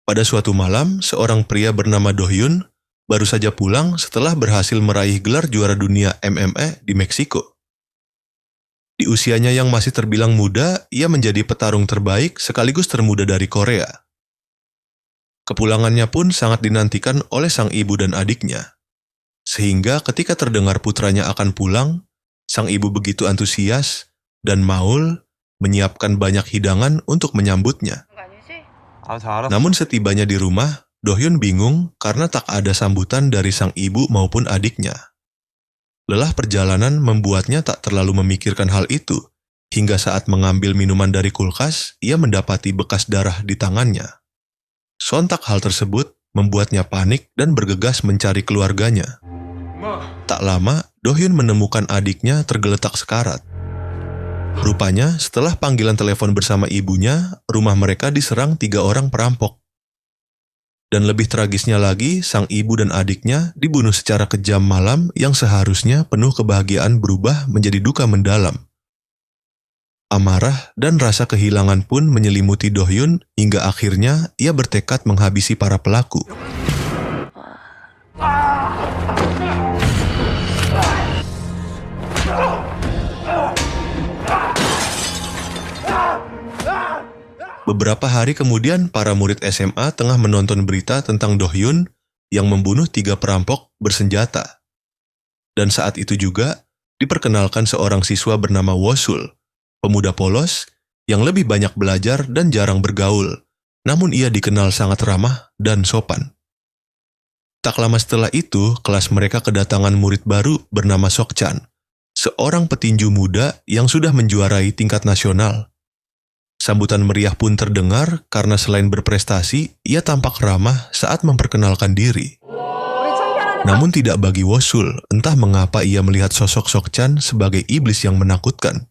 Pada suatu malam, seorang pria bernama Do Hyun baru saja pulang setelah berhasil meraih gelar juara dunia MMA di Meksiko. Di usianya yang masih terbilang muda, ia menjadi petarung terbaik sekaligus termuda dari Korea. Kepulangannya pun sangat dinantikan oleh sang ibu dan adiknya. Sehingga ketika terdengar putranya akan pulang, sang ibu begitu antusias dan maul menyiapkan banyak hidangan untuk menyambutnya. Namun setibanya di rumah, Do Hyun bingung karena tak ada sambutan dari sang ibu maupun adiknya. Lelah perjalanan membuatnya tak terlalu memikirkan hal itu, hingga saat mengambil minuman dari kulkas, ia mendapati bekas darah di tangannya. Sontak hal tersebut membuatnya panik dan bergegas mencari keluarganya. Tak lama, Do Hyun menemukan adiknya tergeletak sekarat. Rupanya, setelah panggilan telepon bersama ibunya, rumah mereka diserang 3 orang perampok. Dan lebih tragisnya lagi, sang ibu dan adiknya dibunuh secara kejam malam yang seharusnya penuh kebahagiaan berubah menjadi duka mendalam. Amarah dan rasa kehilangan pun menyelimuti Do Hyun hingga akhirnya ia bertekad menghabisi para pelaku. Beberapa hari kemudian, para murid SMA tengah menonton berita tentang Do Hyun yang membunuh 3 perampok bersenjata. Dan saat itu juga diperkenalkan seorang siswa bernama Wosul, pemuda polos yang lebih banyak belajar dan jarang bergaul, namun ia dikenal sangat ramah dan sopan. Tak lama setelah itu, kelas mereka kedatangan murid baru bernama Sok-chan, seorang petinju muda yang sudah menjuarai tingkat nasional. Sambutan meriah pun terdengar karena selain berprestasi, ia tampak ramah saat memperkenalkan diri. Namun tidak bagi Wosul, entah mengapa ia melihat sosok Sok-chan sebagai iblis yang menakutkan.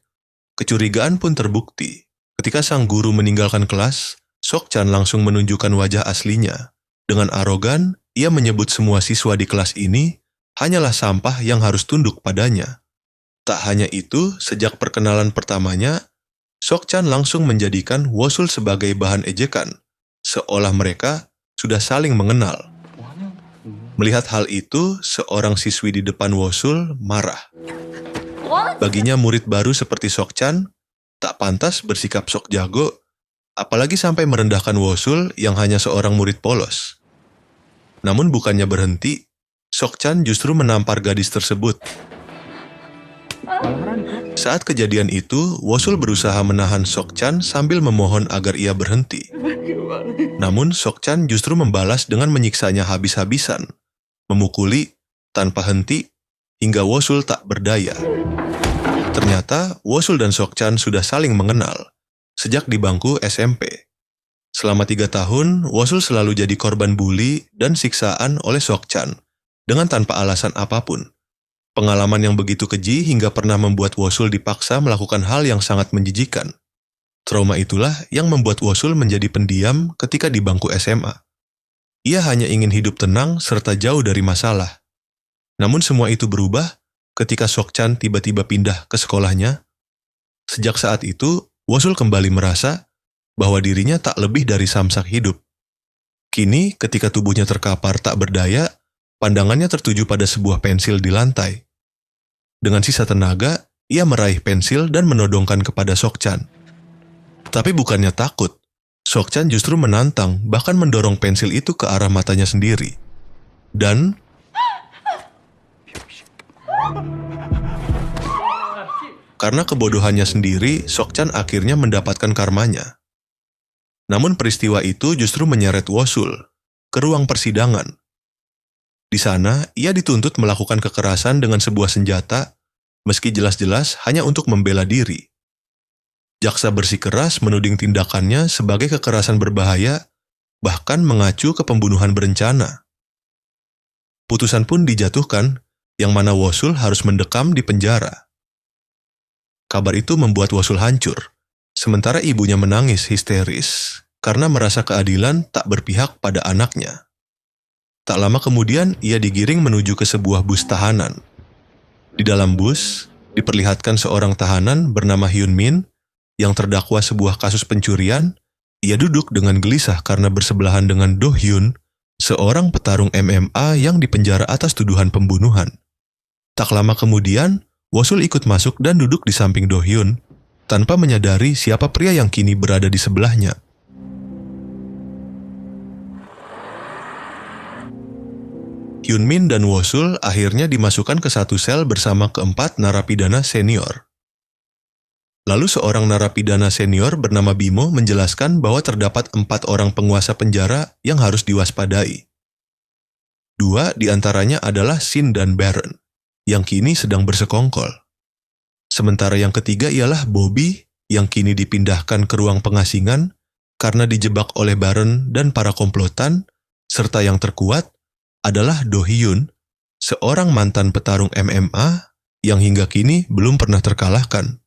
Kecurigaan pun terbukti. Ketika sang guru meninggalkan kelas, Sok-chan langsung menunjukkan wajah aslinya. Dengan arogan, ia menyebut semua siswa di kelas ini hanyalah sampah yang harus tunduk padanya. Tak hanya itu, sejak perkenalan pertamanya, Sok-chan langsung menjadikan Wosul sebagai bahan ejekan, seolah mereka sudah saling mengenal. Melihat hal itu, seorang siswi di depan Wosul marah. Baginya murid baru seperti Sok-chan tak pantas bersikap sok jago, apalagi sampai merendahkan Wosul yang hanya seorang murid polos. Namun bukannya berhenti, Sok-chan justru menampar gadis tersebut. Saat kejadian itu, Wosul berusaha menahan Sok-chan sambil memohon agar ia berhenti. Namun Sok-chan justru membalas dengan menyiksanya habis-habisan, memukuli tanpa henti hingga Wosul tak berdaya. Ternyata Wosul dan Sok-chan sudah saling mengenal sejak di bangku SMP. Selama 3 tahun, Wosul selalu jadi korban bully dan siksaan oleh Sok-chan dengan tanpa alasan apapun. Pengalaman yang begitu keji hingga pernah membuat Wosul dipaksa melakukan hal yang sangat menjijikan. Trauma itulah yang membuat Wosul menjadi pendiam ketika di bangku SMA. Ia hanya ingin hidup tenang serta jauh dari masalah. Namun semua itu berubah ketika Sok-chan tiba-tiba pindah ke sekolahnya. Sejak saat itu, Wosul kembali merasa bahwa dirinya tak lebih dari samsak hidup. Kini, ketika tubuhnya terkapar tak berdaya, pandangannya tertuju pada sebuah pensil di lantai. Dengan sisa tenaga, ia meraih pensil dan menodongkan kepada Sok-chan. Tapi bukannya takut, Sok-chan justru menantang, bahkan mendorong pensil itu ke arah matanya sendiri. Dan karena kebodohannya sendiri, Sok-chan akhirnya mendapatkan karmanya. Namun peristiwa itu justru menyeret Wosul ke ruang persidangan. Di sana, ia dituntut melakukan kekerasan dengan sebuah senjata, meski jelas-jelas hanya untuk membela diri. Jaksa bersikeras menuding tindakannya sebagai kekerasan berbahaya, bahkan mengacu ke pembunuhan berencana. Putusan pun dijatuhkan, yang mana Wosul harus mendekam di penjara. Kabar itu membuat Wosul hancur, sementara ibunya menangis histeris karena merasa keadilan tak berpihak pada anaknya. Tak lama kemudian, ia digiring menuju ke sebuah bus tahanan. Di dalam bus, diperlihatkan seorang tahanan bernama Hyun Min yang terdakwa sebuah kasus pencurian Ia duduk dengan gelisah karena bersebelahan dengan Do Hyun, seorang petarung MMA yang dipenjara atas tuduhan pembunuhan. Tak lama kemudian, Wosul ikut masuk dan duduk di samping Do Hyun, tanpa menyadari siapa pria yang kini berada di sebelahnya. Hyunmin dan Wosul akhirnya dimasukkan ke satu sel bersama keempat narapidana senior. Lalu seorang narapidana senior bernama Bimo menjelaskan bahwa terdapat 4 orang penguasa penjara yang harus diwaspadai. 2 di antaranya adalah Shin dan Baron, yang kini sedang bersekongkol. Sementara yang ketiga ialah Bobby, yang kini dipindahkan ke ruang pengasingan karena dijebak oleh Baron dan para komplotan, serta yang terkuat adalah Do Hyun, seorang mantan petarung MMA yang hingga kini belum pernah terkalahkan.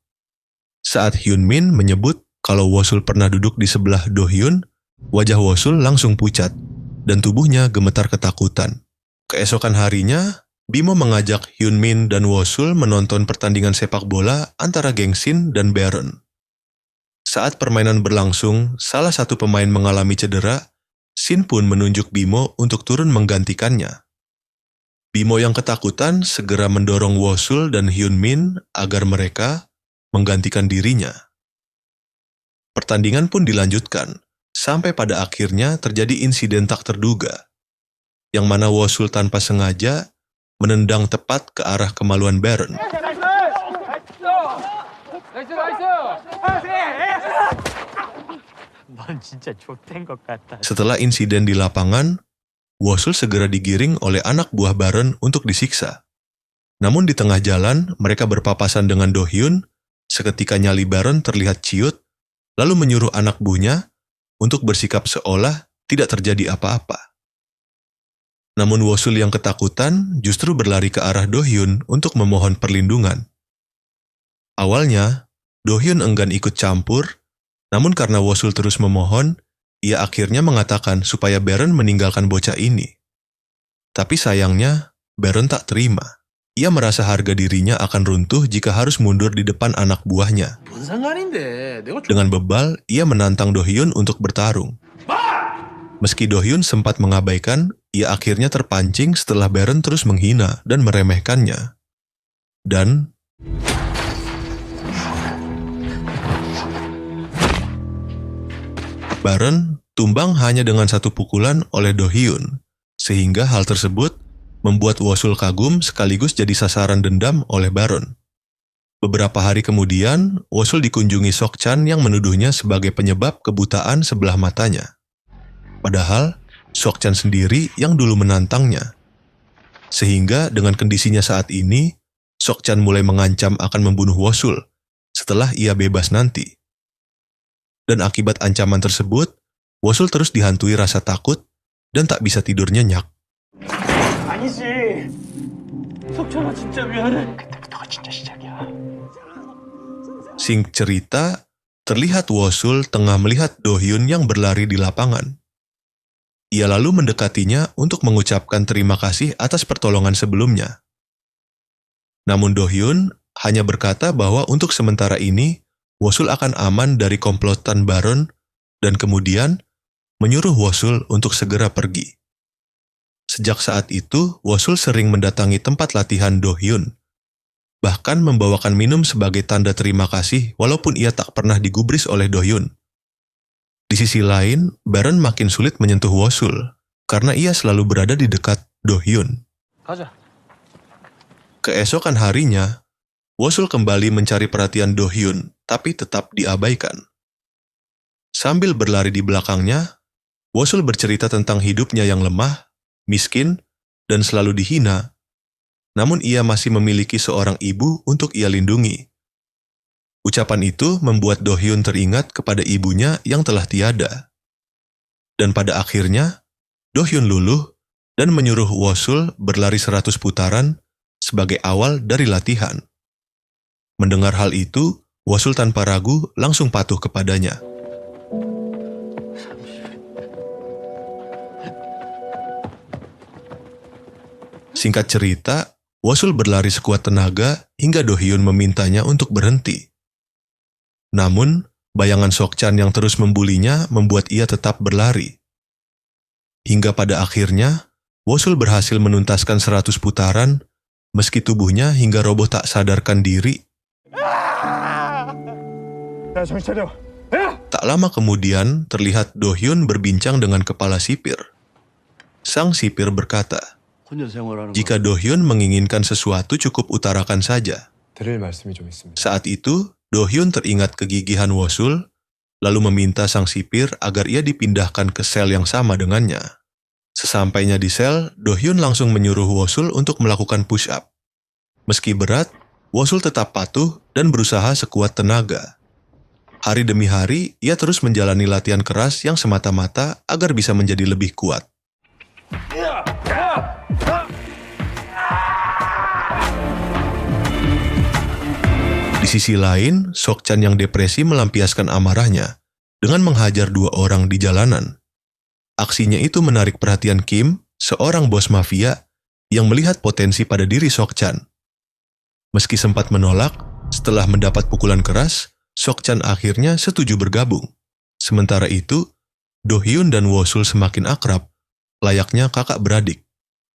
Saat Hyunmin menyebut kalau Wosul pernah duduk di sebelah Do Hyun, wajah Wosul langsung pucat dan tubuhnya gemetar ketakutan. Keesokan harinya, Bimo mengajak Hyunmin dan Wosul menonton pertandingan sepak bola antara geng Shin dan Baron. Saat permainan berlangsung, salah satu pemain mengalami cedera. Shin pun menunjuk Bimo untuk turun menggantikannya. Bimo yang ketakutan segera mendorong Wosul dan Hyunmin agar mereka menggantikan dirinya. Pertandingan pun dilanjutkan, sampai pada akhirnya terjadi insiden tak terduga, yang mana Wosul tanpa sengaja menendang tepat ke arah kemaluan Baron. Setelah insiden di lapangan, Wosul segera digiring oleh anak buah Baron untuk disiksa. Namun di tengah jalan, mereka berpapasan dengan Do Hyun. Seketika nyali Baron terlihat ciut, lalu menyuruh anak buahnya untuk bersikap seolah tidak terjadi apa-apa. Namun Wosul yang ketakutan justru berlari ke arah Do Hyun untuk memohon perlindungan. Awalnya, Do Hyun enggan ikut campur, namun karena Wosul terus memohon, ia akhirnya mengatakan supaya Baron meninggalkan bocah ini. Tapi sayangnya, Baron tak terima. Ia merasa harga dirinya akan runtuh jika harus mundur di depan anak buahnya. Dengan bebal, ia menantang Do Hyun untuk bertarung. Meski Do Hyun sempat mengabaikan, ia akhirnya terpancing setelah Baron terus menghina dan meremehkannya. Dan Baron tumbang hanya dengan satu pukulan oleh Do Hyun, sehingga hal tersebut membuat Wosul kagum sekaligus jadi sasaran dendam oleh Baron. Beberapa hari kemudian, Wosul dikunjungi Sok Chan yang menuduhnya sebagai penyebab kebutaan sebelah matanya. Padahal, Sok Chan sendiri yang dulu menantangnya. Sehingga dengan kondisinya saat ini, Sok Chan mulai mengancam akan membunuh Wosul setelah ia bebas nanti. Dan akibat ancaman tersebut, Wosul terus dihantui rasa takut dan tak bisa tidur nyenyak. Sing cerita, terlihat Wosul tengah melihat Do Hyun yang berlari di lapangan. Ia lalu mendekatinya untuk mengucapkan terima kasih atas pertolongan sebelumnya. Namun Do Hyun hanya berkata bahwa untuk sementara ini, Wosul akan aman dari komplotan Baron dan kemudian menyuruh Wosul untuk segera pergi. Sejak saat itu, Wosul sering mendatangi tempat latihan Do Hyun, bahkan membawakan minum sebagai tanda terima kasih walaupun ia tak pernah digubris oleh Do Hyun. Di sisi lain, Baron makin sulit menyentuh Wosul karena ia selalu berada di dekat Do Hyun. Keesokan harinya, Wosul kembali mencari perhatian Do Hyun, tapi tetap diabaikan. Sambil berlari di belakangnya, Wosul bercerita tentang hidupnya yang lemah, miskin, dan selalu dihina. Namun ia masih memiliki seorang ibu untuk ia lindungi. Ucapan itu membuat Do Hyun teringat kepada ibunya yang telah tiada. Dan pada akhirnya, Do Hyun luluh dan menyuruh Wosul berlari 100 putaran sebagai awal dari latihan. Mendengar hal itu, Wosul tanpa ragu langsung patuh kepadanya. Singkat cerita, Wosul berlari sekuat tenaga hingga Do Hyun memintanya untuk berhenti. Namun, Bayangan Sok-chan yang terus membulinya membuat ia tetap berlari. Hingga pada akhirnya, Wosul berhasil menuntaskan 100 putaran, meski tubuhnya hingga roboh tak sadarkan diri. Tak lama kemudian, terlihat Do-hyun berbincang dengan kepala sipir. Sang sipir berkata, jika Do-hyun menginginkan sesuatu cukup utarakan saja. Saat itu, Do-hyun teringat kegigihan Wosul, lalu meminta sang sipir agar ia dipindahkan ke sel yang sama dengannya. Sesampainya di sel, Do-hyun langsung menyuruh Wosul untuk melakukan push-up. Meski berat, Wosul tetap patuh dan berusaha sekuat tenaga. Hari demi hari, ia terus menjalani latihan keras yang semata-mata agar bisa menjadi lebih kuat. Di sisi lain, Sok-chan yang depresi melampiaskan amarahnya dengan menghajar 2 orang di jalanan. Aksinya itu menarik perhatian Kim, seorang bos mafia yang melihat potensi pada diri Sok-chan. Meski sempat menolak, setelah mendapat pukulan keras, Sok-chan akhirnya setuju bergabung. Sementara itu, Do-hyun dan Wosul semakin akrab, layaknya kakak beradik.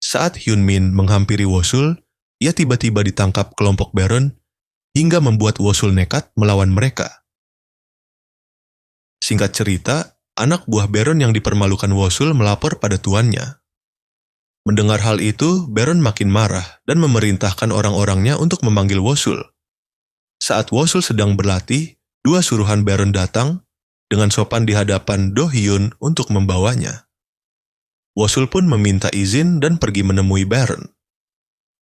Saat Hyun-min menghampiri Wosul, ia tiba-tiba ditangkap kelompok Baron hingga membuat Wosul nekat melawan mereka. Singkat cerita, anak buah Baron yang dipermalukan Wosul melapor pada tuannya. Mendengar hal itu, Baron makin marah dan memerintahkan orang-orangnya untuk memanggil Wosul. Saat Wosul sedang berlatih, 2 suruhan Baron datang dengan sopan di hadapan Do-hyun untuk membawanya. Wosul pun meminta izin dan pergi menemui Baron.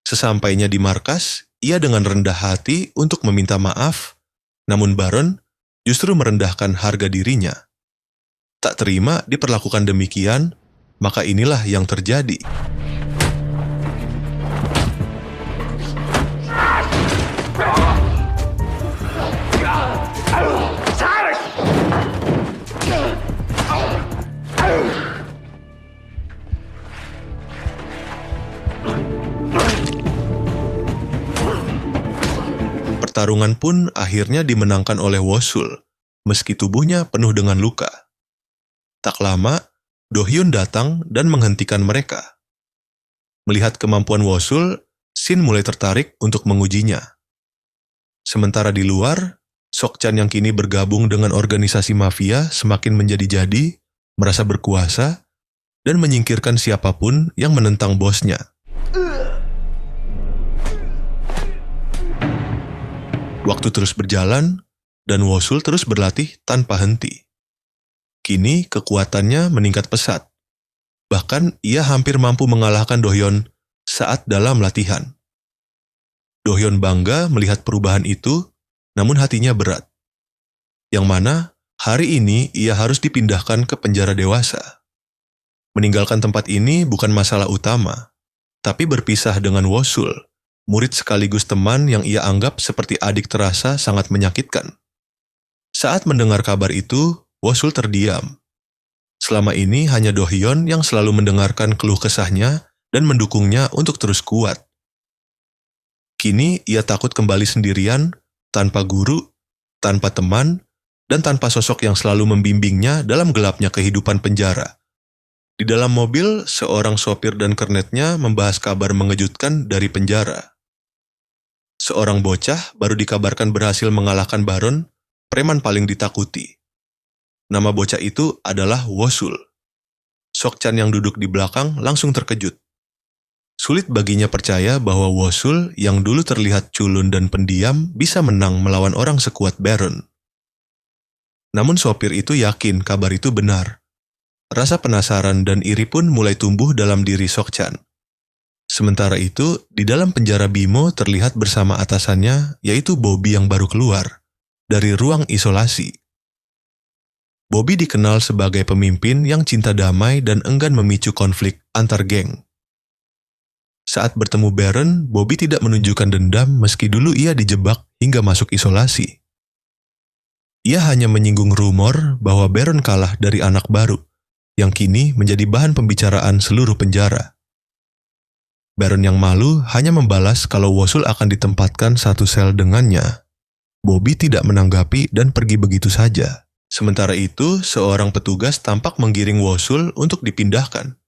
Sesampainya di markas, ia dengan rendah hati untuk meminta maaf, namun Baron justru merendahkan harga dirinya. Tak terima diperlakukan demikian, maka inilah yang terjadi. Pertarungan pun akhirnya dimenangkan oleh Wosul, meski tubuhnya penuh dengan luka. Tak lama, Do-hyun datang dan menghentikan mereka. Melihat kemampuan Wosul, Shin mulai tertarik untuk mengujinya. Sementara di luar, Sok-chan yang kini bergabung dengan organisasi mafia semakin menjadi-jadi, merasa berkuasa, dan menyingkirkan siapapun yang menentang bosnya. Waktu terus berjalan, dan Wosul terus berlatih tanpa henti. Kini kekuatannya meningkat pesat. Bahkan ia hampir mampu mengalahkan Do-hyun saat dalam latihan. Do-hyun bangga melihat perubahan itu, namun hatinya berat. Yang mana hari ini ia harus dipindahkan ke penjara dewasa. Meninggalkan tempat ini bukan masalah utama, tapi berpisah dengan Wosul, murid sekaligus teman yang ia anggap seperti adik terasa sangat menyakitkan. Saat mendengar kabar itu, Wosul terdiam. Selama ini hanya Do-hyun yang selalu mendengarkan keluh kesahnya dan mendukungnya untuk terus kuat. Kini ia takut kembali sendirian, tanpa guru, tanpa teman, dan tanpa sosok yang selalu membimbingnya dalam gelapnya kehidupan penjara. Di dalam mobil, seorang sopir dan kernetnya membahas kabar mengejutkan dari penjara. Seorang bocah baru dikabarkan berhasil mengalahkan Baron, preman paling ditakuti. Nama bocah itu adalah Wosul. Sok-chan yang duduk di belakang langsung terkejut. Sulit baginya percaya bahwa Wosul yang dulu terlihat culun dan pendiam bisa menang melawan orang sekuat Baron. Namun sopir itu yakin kabar itu benar. Rasa penasaran dan iri pun mulai tumbuh dalam diri Sok-chan. Sementara itu, di dalam penjara Bimo terlihat bersama atasannya, yaitu Bobby yang baru keluar dari ruang isolasi. Bobby dikenal sebagai pemimpin yang cinta damai dan enggan memicu konflik antar geng. Saat bertemu Baron, Bobby tidak menunjukkan dendam meski dulu ia dijebak hingga masuk isolasi. Ia hanya menyinggung rumor bahwa Baron kalah dari anak baru, yang kini menjadi bahan pembicaraan seluruh penjara. Baron yang malu hanya membalas kalau Wosul akan ditempatkan satu sel dengannya. Bobby tidak menanggapi dan pergi begitu saja. Sementara itu, seorang petugas tampak menggiring Wosul untuk dipindahkan.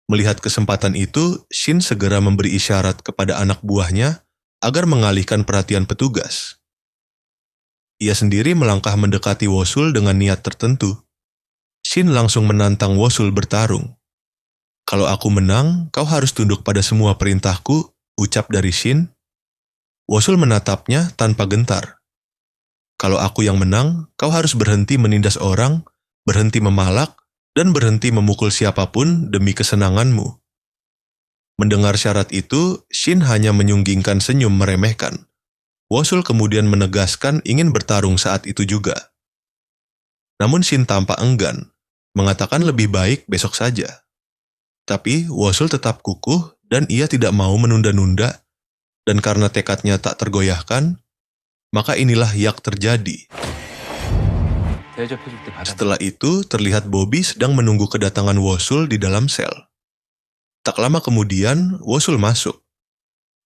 Melihat kesempatan itu, Shin segera memberi isyarat kepada anak buahnya agar mengalihkan perhatian petugas. Ia sendiri melangkah mendekati Wosul dengan niat tertentu. Shin langsung menantang Wosul bertarung. "Kalau aku menang, kau harus tunduk pada semua perintahku," ucap dari Shin. Wosul menatapnya tanpa gentar. "Kalau aku yang menang, kau harus berhenti menindas orang, berhenti memalak, dan berhenti memukul siapapun demi kesenanganmu." Mendengar syarat itu, Shin hanya menyunggingkan senyum meremehkan. Wosul kemudian menegaskan ingin bertarung saat itu juga. Namun Shin tampak enggan, mengatakan lebih baik besok saja. Tapi Wosul tetap kukuh dan ia tidak mau menunda-nunda, dan karena tekadnya tak tergoyahkan, maka inilah yang terjadi. Setelah itu, terlihat Bobby sedang menunggu kedatangan Wosul di dalam sel. Tak lama kemudian, Wosul masuk.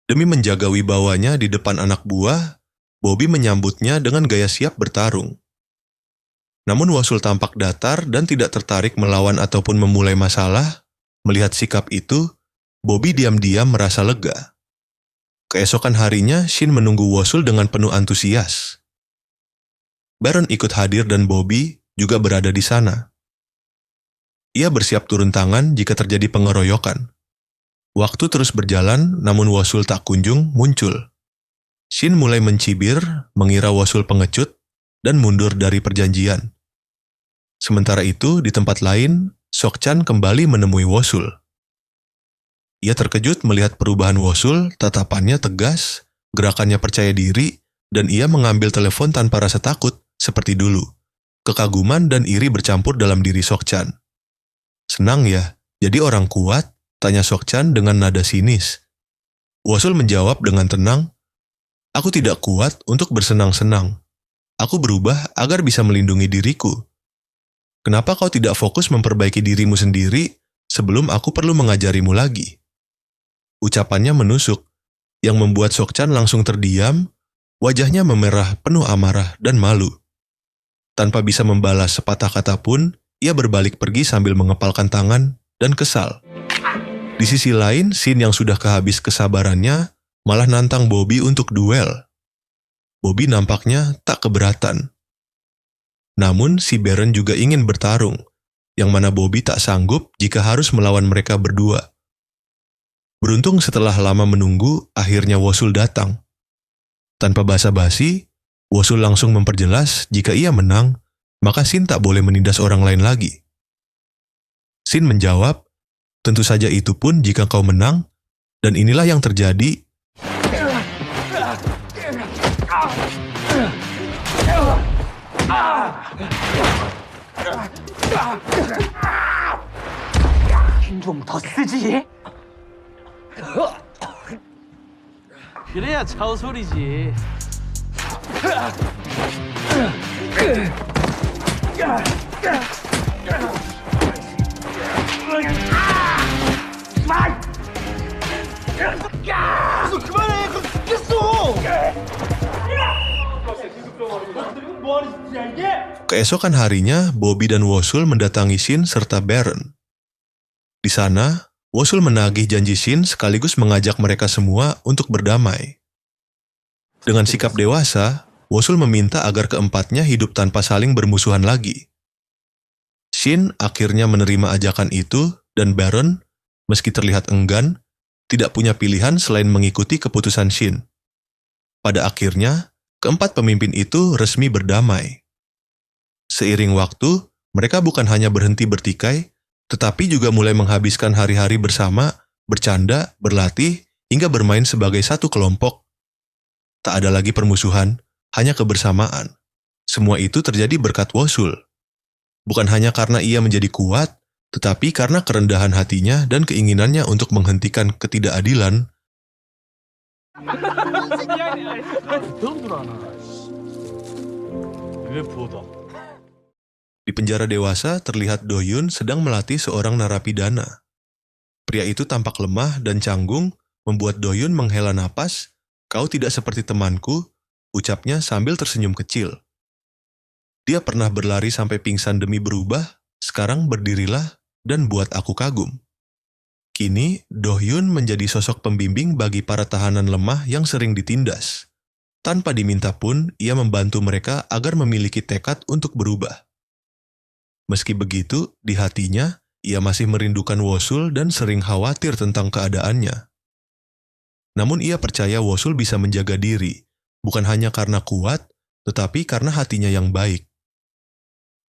Demi menjaga wibawanya di depan anak buah, Bobby menyambutnya dengan gaya siap bertarung. Namun Wosul tampak datar dan tidak tertarik melawan ataupun memulai masalah. Melihat sikap itu, Bobby diam-diam merasa lega. Keesokan harinya, Shin menunggu Wosul dengan penuh antusias. Baron ikut hadir dan Bobby juga berada di sana. Ia bersiap turun tangan jika terjadi pengeroyokan. Waktu terus berjalan, namun Wosul tak kunjung muncul. Shin mulai mencibir, mengira Wosul pengecut, dan mundur dari perjanjian. Sementara itu, di tempat lain, Sok-chan kembali menemui Wosul. Ia terkejut melihat perubahan Wosul, tatapannya tegas, gerakannya percaya diri, dan ia mengambil telepon tanpa rasa takut, seperti dulu. Kekaguman dan iri bercampur dalam diri Sok-chan. "Senang ya, jadi orang kuat?" tanya Sok-chan dengan nada sinis. Wosul menjawab dengan tenang, "Aku tidak kuat untuk bersenang-senang. Aku berubah agar bisa melindungi diriku. Kenapa kau tidak fokus memperbaiki dirimu sendiri sebelum aku perlu mengajarimu lagi?" Ucapannya menusuk, yang membuat Sok-chan langsung terdiam, wajahnya memerah penuh amarah dan malu. Tanpa bisa membalas sepatah kata pun, ia berbalik pergi sambil mengepalkan tangan dan kesal. Di sisi lain, Shin yang sudah kehabis kesabarannya malah nantang Bobby untuk duel. Bobby nampaknya tak keberatan. Namun si Baron juga ingin bertarung, yang mana Bobby tak sanggup jika harus melawan mereka berdua. Beruntung setelah lama menunggu, akhirnya Wosul datang. Tanpa basa-basi, Wosul langsung memperjelas jika ia menang, maka Shin tak boleh menindas orang lain lagi. Shin menjawab, "Tentu saja itu pun jika kau menang," dan inilah yang terjadi. 좀 더 쓰지. 그래야 차우소리지. 그만해, 그거 죽겠어. 뭐 하는 짓이야 이게? Keesokan harinya, Bobby dan Wosul mendatangi Shin serta Baron. Di sana, Wosul menagih janji Shin sekaligus mengajak mereka semua untuk berdamai. Dengan sikap dewasa, Wosul meminta agar keempatnya hidup tanpa saling bermusuhan lagi. Shin akhirnya menerima ajakan itu dan Baron, meski terlihat enggan, tidak punya pilihan selain mengikuti keputusan Shin. Pada akhirnya, keempat pemimpin itu resmi berdamai. Seiring waktu, mereka bukan hanya berhenti bertikai, tetapi juga mulai menghabiskan hari-hari bersama, bercanda, berlatih, hingga bermain sebagai satu kelompok. Tak ada lagi permusuhan, hanya kebersamaan. Semua itu terjadi berkat Wosul. Bukan hanya karena ia menjadi kuat, tetapi karena kerendahan hatinya dan keinginannya untuk menghentikan ketidakadilan. Di penjara dewasa terlihat Do-hyun sedang melatih seorang narapidana. Pria itu tampak lemah dan canggung, membuat Do-hyun menghela napas. "Kau tidak seperti temanku, ucapnya sambil tersenyum kecil. Dia pernah berlari sampai pingsan demi berubah, sekarang berdirilah dan buat aku kagum. Kini, Do-hyun menjadi sosok pembimbing bagi para tahanan lemah yang sering ditindas. Tanpa diminta pun, ia membantu mereka agar memiliki tekad untuk berubah. Meski begitu, di hatinya, ia masih merindukan Wosul dan sering khawatir tentang keadaannya. Namun ia percaya Wosul bisa menjaga diri, bukan hanya karena kuat, tetapi karena hatinya yang baik.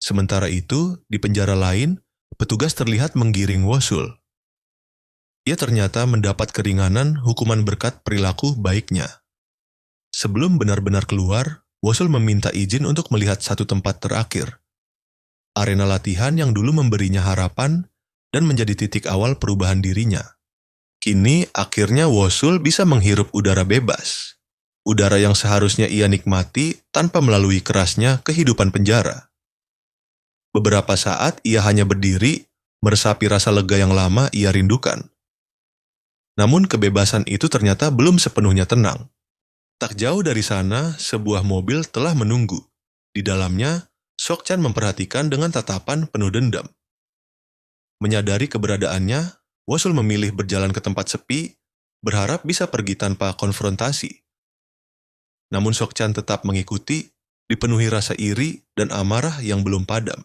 Sementara itu, di penjara lain, petugas terlihat menggiring Wosul. Ia ternyata mendapat keringanan hukuman berkat perilaku baiknya. Sebelum benar-benar keluar, Wosul meminta izin untuk melihat satu tempat terakhir. Arena latihan yang dulu memberinya harapan dan menjadi titik awal perubahan dirinya. Kini akhirnya Wosul bisa menghirup udara bebas. Udara yang seharusnya ia nikmati tanpa melalui kerasnya kehidupan penjara. Beberapa saat ia hanya berdiri, meresapi rasa lega yang lama ia rindukan. Namun kebebasan itu ternyata belum sepenuhnya tenang. Tak jauh dari sana, sebuah mobil telah menunggu. Di dalamnya, Sok-chan memperhatikan dengan tatapan penuh dendam. Menyadari keberadaannya, Wosul memilih berjalan ke tempat sepi, berharap bisa pergi tanpa konfrontasi. Namun Sok-chan tetap mengikuti, dipenuhi rasa iri dan amarah yang belum padam.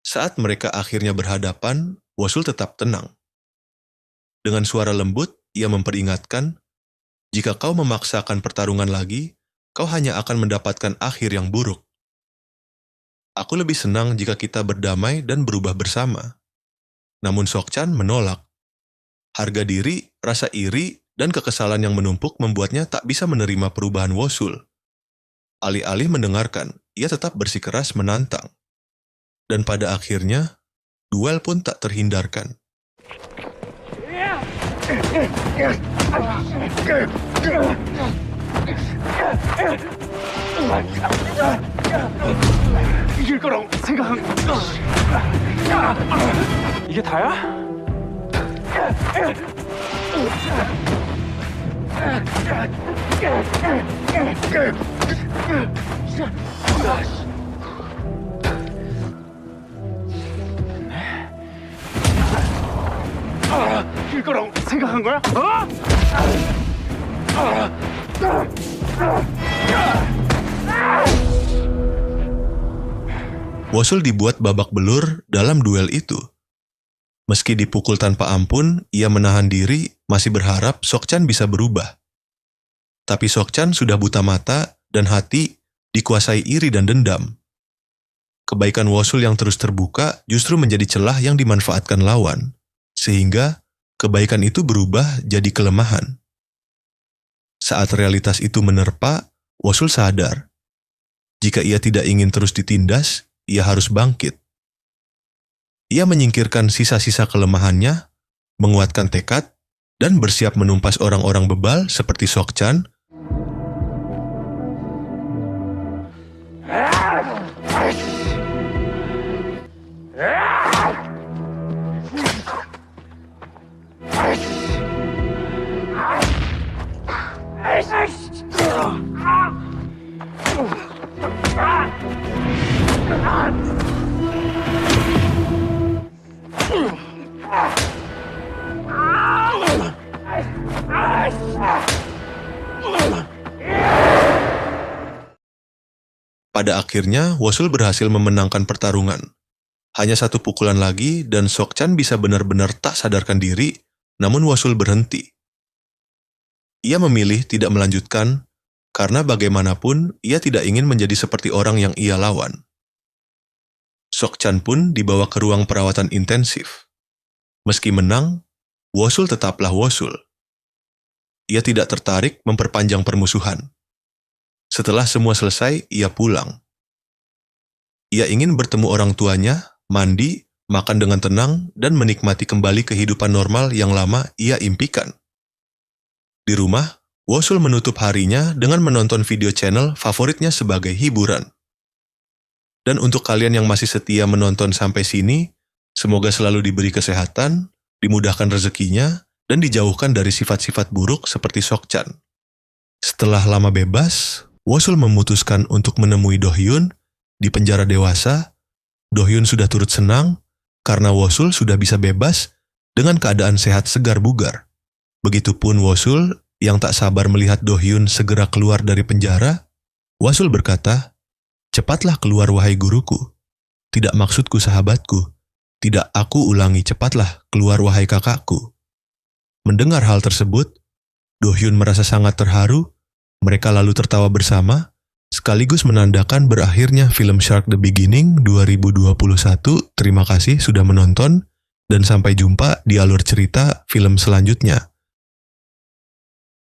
Saat mereka akhirnya berhadapan, Wosul tetap tenang. Dengan suara lembut, ia memperingatkan, jika kau memaksakan pertarungan lagi, kau hanya akan mendapatkan akhir yang buruk. Aku lebih senang jika kita berdamai dan berubah bersama. Namun Sok-chan menolak. Harga diri, rasa iri, dan kekesalan yang menumpuk membuatnya tak bisa menerima perubahan Wosul. Alih-alih mendengarkan, ia tetap bersikeras menantang. Dan pada akhirnya, duel pun tak terhindarkan. 이길 거라고 생각한 이게 다야? 이길 거라고 생각한 거야? 어? Wosul dibuat babak belur dalam duel itu. Meski dipukul tanpa ampun, ia menahan diri, masih berharap Sok-chan bisa berubah. Tapi Sok-chan sudah buta mata dan hati dikuasai iri dan dendam. Kebaikan Wosul yang terus terbuka justru menjadi celah yang dimanfaatkan lawan, sehingga kebaikan itu berubah jadi kelemahan. Saat realitas itu menerpa, Wosul sadar. Jika ia tidak ingin terus ditindas, ia harus bangkit. Ia menyingkirkan sisa-sisa kelemahannya, menguatkan tekad, dan bersiap menumpas orang-orang bebal seperti Sok-chan. Pada akhirnya, Wosul berhasil memenangkan pertarungan. Hanya satu pukulan lagi dan Sok-chan bisa benar-benar tak sadarkan diri, namun Wosul berhenti. Ia memilih tidak melanjutkan, karena bagaimanapun ia tidak ingin menjadi seperti orang yang ia lawan. Sok-chan pun dibawa ke ruang perawatan intensif. Meski menang, Wosul tetaplah Wosul. Ia tidak tertarik memperpanjang permusuhan. Setelah semua selesai, ia pulang. Ia ingin bertemu orang tuanya, mandi, makan dengan tenang, dan menikmati kembali kehidupan normal yang lama ia impikan. Di rumah, Wosul menutup harinya dengan menonton video channel favoritnya sebagai hiburan. Dan untuk kalian yang masih setia menonton sampai sini, semoga selalu diberi kesehatan, dimudahkan rezekinya, dan dijauhkan dari sifat-sifat buruk seperti Sok-chan. Setelah lama bebas, Wosul memutuskan untuk menemui Do-hyun di penjara dewasa. Do-hyun sudah turut senang karena Wosul sudah bisa bebas dengan keadaan sehat segar bugar. Begitupun Wosul yang tak sabar melihat Do-hyun segera keluar dari penjara. Wosul berkata, "Cepatlah keluar wahai guruku. Tidak maksudku sahabatku. Tidak aku ulangi, cepatlah keluar wahai kakakku." Mendengar hal tersebut, Do-hyun merasa sangat terharu. Mereka lalu tertawa bersama, sekaligus menandakan berakhirnya film Shark The Beginning 2021. Terima kasih sudah menonton, dan sampai jumpa di alur cerita film selanjutnya.